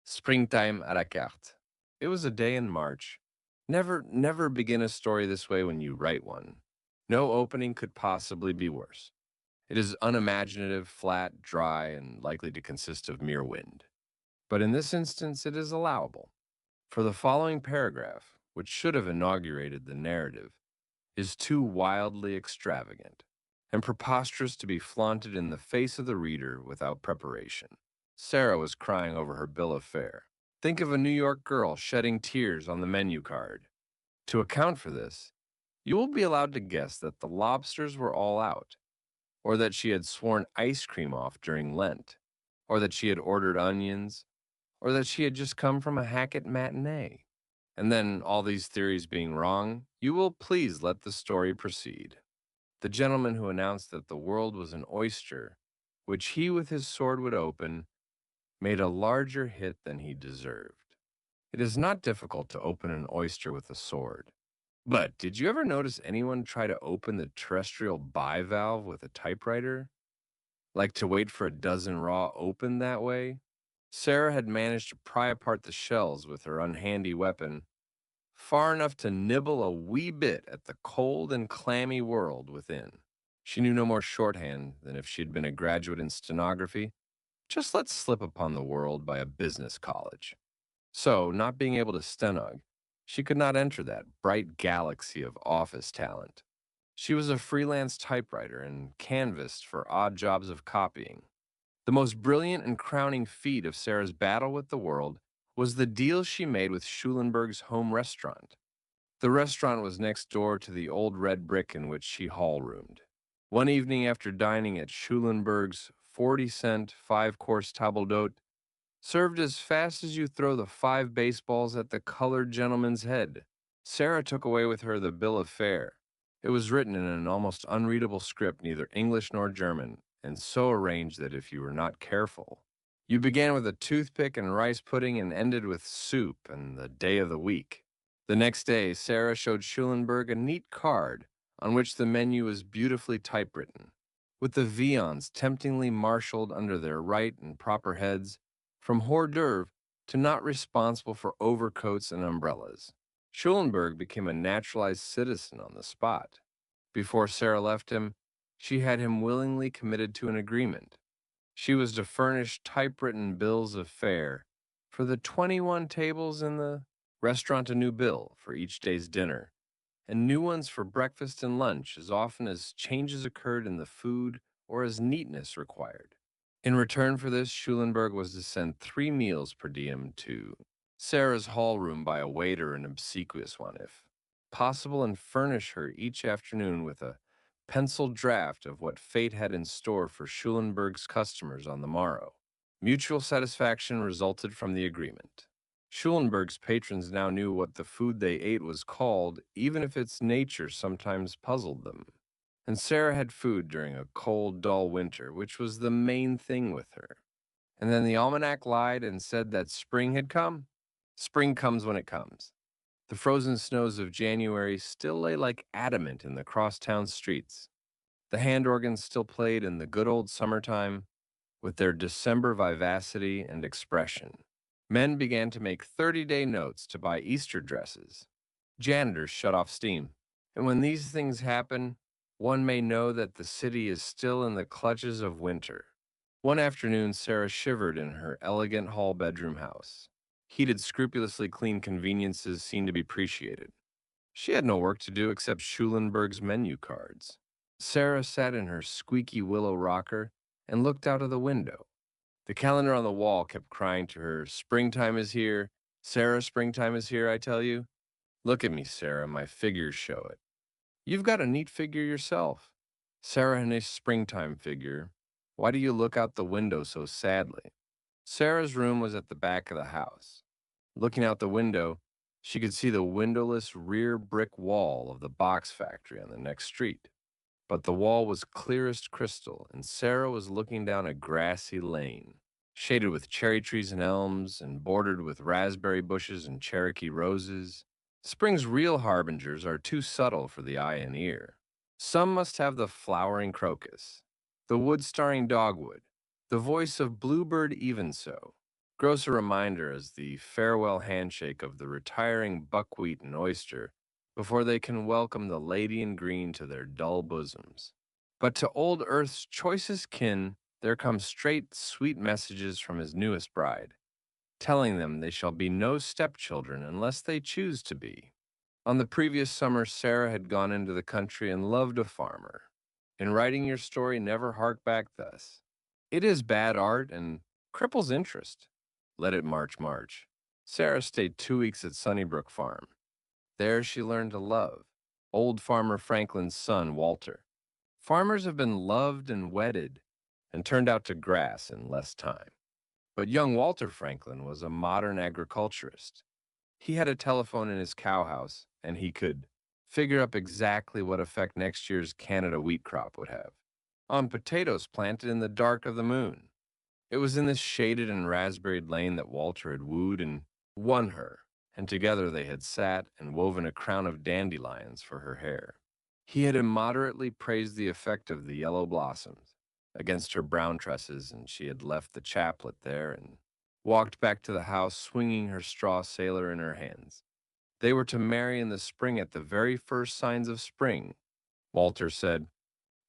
Springtime à la carte. It was a day in March. Never begin a story this way when you write one. No opening could possibly be worse. It is unimaginative, flat, dry, and likely to consist of mere wind. But in this instance, it is allowable. For the following paragraph, which should have inaugurated the narrative, is too wildly extravagant and preposterous to be flaunted in the face of the reader without preparation. Sarah was crying over her bill of fare. Think of a New York girl shedding tears on the menu card. To account for this, you will be allowed to guess that the lobsters were all out, or that she had sworn ice cream off during Lent, or that she had ordered onions, or that she had just come from a Hackett matinee. And then, all these theories being wrong, you will please let the story proceed. The gentleman who announced that the world was an oyster, which he with his sword would open, made a larger hit than he deserved. It is not difficult to open an oyster with a sword. But did you ever notice anyone try to open the terrestrial bivalve with a typewriter? Like to wait for a dozen raw open that way? Sarah had managed to pry apart the shells with her unhandy weapon far enough to nibble a wee bit at the cold and clammy world within. She knew no more shorthand than if she had been a graduate in stenography, just let slip upon the world by a business college. So, not being able to stenog, she could not enter that bright galaxy of office talent. She was a freelance typewriter and canvassed for odd jobs of copying. The most brilliant and crowning feat of Sarah's battle with the world was the deal she made with Schulenberg's home restaurant. The restaurant was next door to the old red brick in which she hall roomed. One evening after dining at Schulenberg's 40-cent five-course table d'hote, served as fast as you throw the five baseballs at the colored gentleman's head, Sarah took away with her the bill of fare. It was written in an almost unreadable script, neither English nor German, and so arranged that if you were not careful, you began with a toothpick and rice pudding and ended with soup and the day of the week. The next day, Sarah showed Schulenberg a neat card on which the menu was beautifully typewritten, with the viands temptingly marshaled under their right and proper heads, from hors d'oeuvre to not responsible for overcoats and umbrellas. Schulenberg became a naturalized citizen on the spot. Before Sarah left him, she had him willingly committed to an agreement. She was to furnish typewritten bills of fare for the 21 tables in the restaurant, a new bill for each day's dinner, and new ones for breakfast and lunch as often as changes occurred in the food or as neatness required. In return for this, Schulenberg was to send 3 meals per diem to Sarah's hall room by a waiter, an obsequious one, if possible, and furnish her each afternoon with a penciled draft of what fate had in store for Schulenberg's customers on the morrow. Mutual satisfaction resulted from the agreement. Schulenberg's patrons now knew what the food they ate was called, even if its nature sometimes puzzled them. And Sarah had food during a cold, dull winter, which was the main thing with her. And then the almanac lied and said that spring had come. Spring comes when it comes. The frozen snows of January still lay like adamant in the crosstown streets. The hand organs still played in the good old summertime with their December vivacity and expression. Men began to make 30-day notes to buy Easter dresses. Janitors shut off steam. And when these things happen, one may know that the city is still in the clutches of winter. One afternoon, Sarah shivered in her elegant hall bedroom house. Heated, scrupulously clean conveniences seemed to be appreciated. She had no work to do except Schulenberg's menu cards. Sarah sat in her squeaky willow rocker and looked out of the window. The calendar on the wall kept crying to her, "Springtime is here. Sarah, springtime is here, I tell you. Look at me, Sarah, my figures show it. You've got a neat figure yourself. Sarah and a springtime figure. Why do you look out the window so sadly?" Sarah's room was at the back of the house. Looking out the window, she could see the windowless rear brick wall of the box factory on the next street. But the wall was clearest crystal, and Sarah was looking down a grassy lane, shaded with cherry trees and elms, and bordered with raspberry bushes and Cherokee roses. Spring's real harbingers are too subtle for the eye and ear. Some must have the flowering crocus, the wood-starring dogwood, the voice of bluebird even so. grows a reminder as the farewell handshake of the retiring buckwheat and oyster before they can welcome the lady in green to their dull bosoms. But to old Earth's choicest kin, there come straight, sweet messages from his newest bride, telling them they shall be no stepchildren unless they choose to be. On the previous summer, Sarah had gone into the country and loved a farmer. In writing your story, never hark back thus. It is bad art and cripples interest. Let it march, march. Sarah stayed 2 weeks at Sunnybrook Farm. There she learned to love old Farmer Franklin's son, Walter. Farmers have been loved and wedded and turned out to grass in less time. But young Walter Franklin was a modern agriculturist. He had a telephone in his cowhouse, and he could figure up exactly what effect next year's Canada wheat crop would have on potatoes planted in the dark of the moon. It was in this shaded and raspberried lane that Walter had wooed and won her, and together they had sat and woven a crown of dandelions for her hair. He had immoderately praised the effect of the yellow blossoms against her brown tresses, and she had left the chaplet there and walked back to the house swinging her straw sailor in her hands. They were to marry in the spring at the very first signs of spring, Walter said,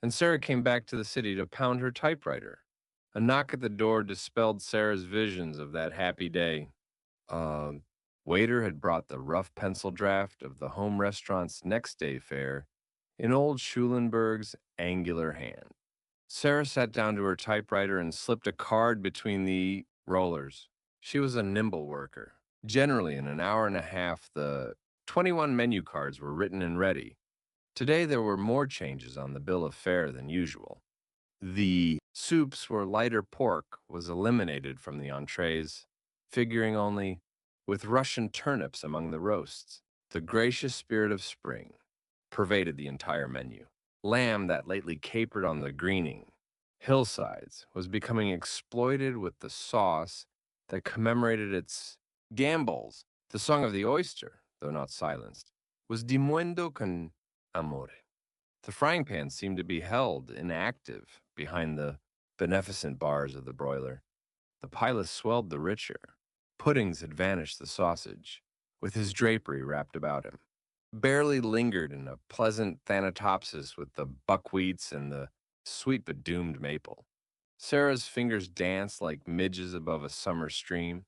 and Sarah came back to the city to pound her typewriter. A knock at the door dispelled Sarah's visions of that happy day. A waiter had brought the rough pencil draft of the home restaurant's next day fare in old Schulenberg's angular hand. Sarah sat down to her typewriter and slipped a card between the rollers. She was a nimble worker. Generally, in an hour and a half, the 21 menu cards were written and ready. Today, there were more changes on the bill of fare than usual. The soups where lighter pork was eliminated from the entrees, figuring only with Russian turnips among the roasts. The gracious spirit of spring pervaded the entire menu. Lamb that lately capered on the greening hillsides was becoming exploited with the sauce that commemorated its gambols. The song of the oyster, though not silenced, was diminuendo con amore. The frying pan seemed to be held inactive behind the beneficent bars of the broiler. The pilot swelled the richer. Puddings had vanished the sausage, with his drapery wrapped about him. Barely lingered in a pleasant thanatopsis with the buckwheats and the sweet but doomed maple. Sarah's fingers danced like midges above a summer stream,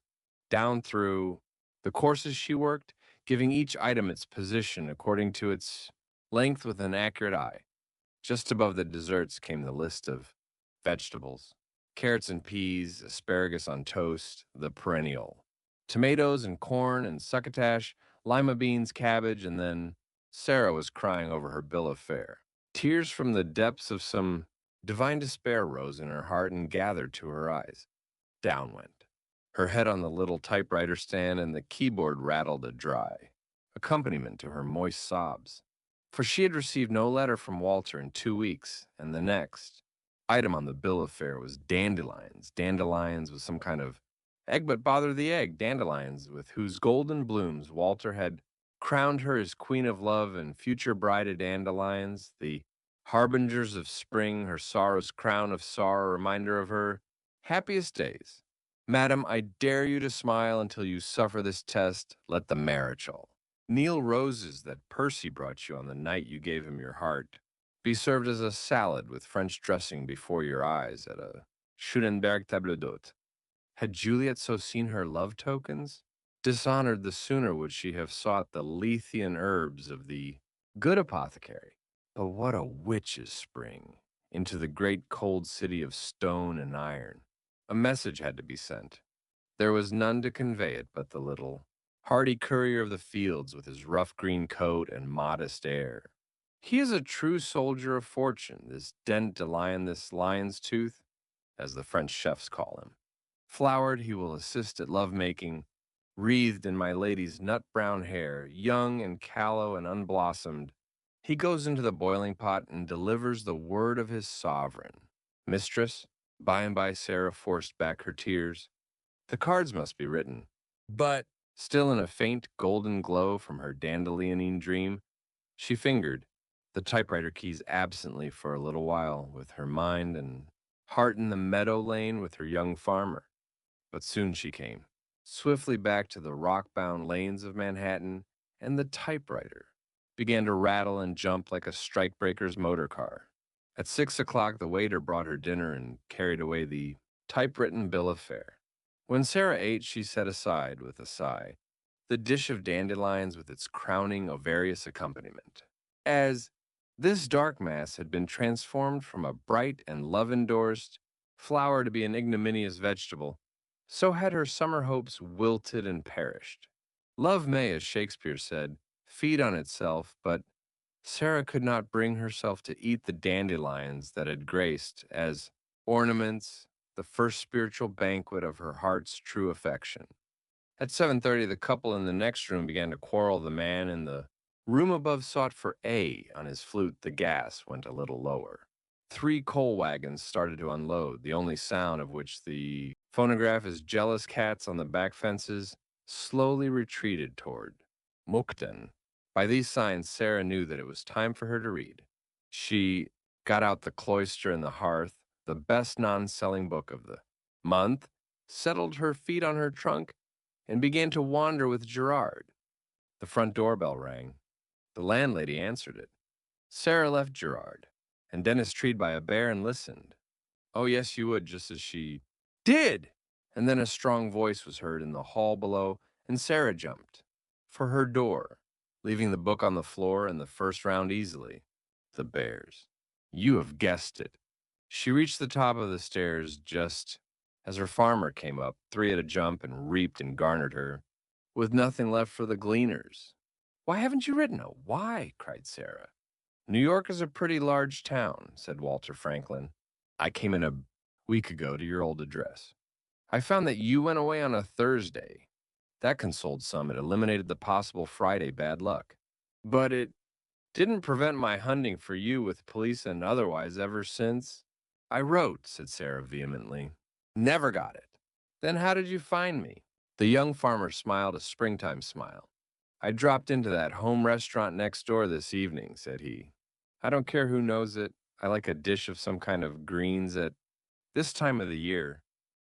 down through the courses she worked, giving each item its position according to its length with an accurate eye. Just above the desserts came the list of vegetables: carrots and peas, asparagus on toast, the perennial, tomatoes and corn and succotash, lima beans, cabbage, and then Sarah was crying over her bill of fare. Tears from the depths of some divine despair rose in her heart and gathered to her eyes. Down went her head on the little typewriter stand, and the keyboard rattled a dry accompaniment to her moist sobs. For she had received no letter from Walter in 2 weeks, and the next item on the bill of fare was dandelions. Dandelions with some kind of egg, but bother the egg. Dandelions with whose golden blooms Walter had crowned her as queen of love and future bride of dandelions, the harbingers of spring, her sorrow's crown of sorrow, a reminder of her happiest days. Madam, I dare you to smile until you suffer this test. Let the marital Neil roses that Percy brought you on the night you gave him your heart be served as a salad with French dressing before your eyes at a Schulenberg table d'hôte. Had Juliet so seen her love tokens? Dishonored the sooner would she have sought the Lethean herbs of the good apothecary. But what a witch's spring into the great cold city of stone and iron. A message had to be sent. There was none to convey it but the little hardy courier of the fields with his rough green coat and modest air. He is a true soldier of fortune, this dent de lion, this lion's tooth, as the French chefs call him. Flowered, he will assist at love-making, wreathed in my lady's nut-brown hair, young and callow and unblossomed. He goes into the boiling pot and delivers the word of his sovereign. Mistress, by and by Sarah forced back her tears. The cards must be written. But, still in a faint golden glow from her dandelionine dream, she fingered the typewriter keys absently for a little while, with her mind and heart in the meadow lane with her young farmer. But soon she came, swiftly back to the rock-bound lanes of Manhattan, and the typewriter began to rattle and jump like a strikebreaker's motor car. At 6 o'clock, the waiter brought her dinner and carried away the typewritten bill of fare. When Sarah ate, she set aside, with a sigh, the dish of dandelions with its crowning ovarious accompaniment. As this dark mass had been transformed from a bright and love-endorsed flower to be an ignominious vegetable, so had her summer hopes wilted and perished. Love may, as Shakespeare said, feed on itself, but Sarah could not bring herself to eat the dandelions that had graced, as ornaments, the first spiritual banquet of her heart's true affection. At 7:30, the couple in the next room began to quarrel. The man in the room above sought for A on his flute. The gas went a little lower. 3 coal wagons started to unload, the only sound of which the phonograph, as jealous cats on the back fences, slowly retreated toward Mukden. By these signs, Sarah knew that it was time for her to read. She got out the cloister and the hearth, the best non-selling book of the month, settled her feet on her trunk, and began to wander with Gerard. The front doorbell rang. The landlady answered it. Sarah left Gerard, and Dennis treed by a bear, and listened. Oh, yes, you would, just as she did. And then a strong voice was heard in the hall below, and Sarah jumped for her door, leaving the book on the floor and the first round easily. The bears. You have guessed it. She reached the top of the stairs just as her farmer came up, 3 at a jump, and reaped and garnered her, with nothing left for the gleaners. Why haven't you written? Oh, why? Cried Sarah. New York is a pretty large town, said Walter Franklin. I came in a week ago to your old address. I found that you went away on a Thursday. That consoled some. It eliminated the possible Friday bad luck. But it didn't prevent my hunting for you with police and otherwise ever since. I wrote, said Sarah vehemently. Never got it. Then how did you find me? The young farmer smiled a springtime smile. I dropped into that home restaurant next door this evening, said he. I don't care who knows it. I like a dish of some kind of greens at this time of the year.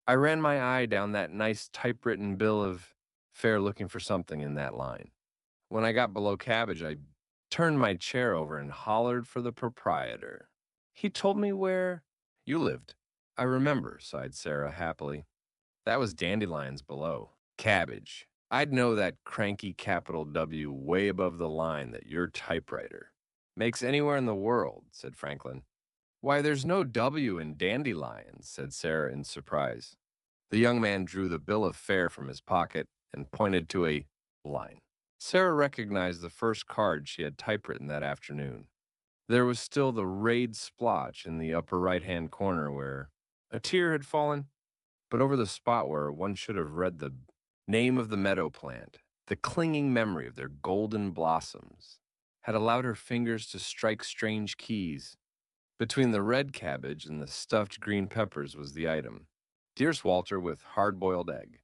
I ran my eye down that nice typewritten bill of fare looking for something in that line. When I got below cabbage, I turned my chair over and hollered for the proprietor. He told me where you lived. I remember, sighed Sarah happily. That was dandelions below. Cabbage. I'd know that cranky capital W way above the line that your typewriter makes anywhere in the world, said Franklin. Why, there's no W in dandelions, said Sarah in surprise. The young man drew the bill of fare from his pocket and pointed to a line. Sarah recognized the first card she had typewritten that afternoon. There was still the rayed splotch in the upper right-hand corner where a tear had fallen, but over the spot where one should have read the name of the meadow plant, the clinging memory of their golden blossoms, had allowed her fingers to strike strange keys. Between the red cabbage and the stuffed green peppers was the item. Dearest Walter, with hard-boiled egg.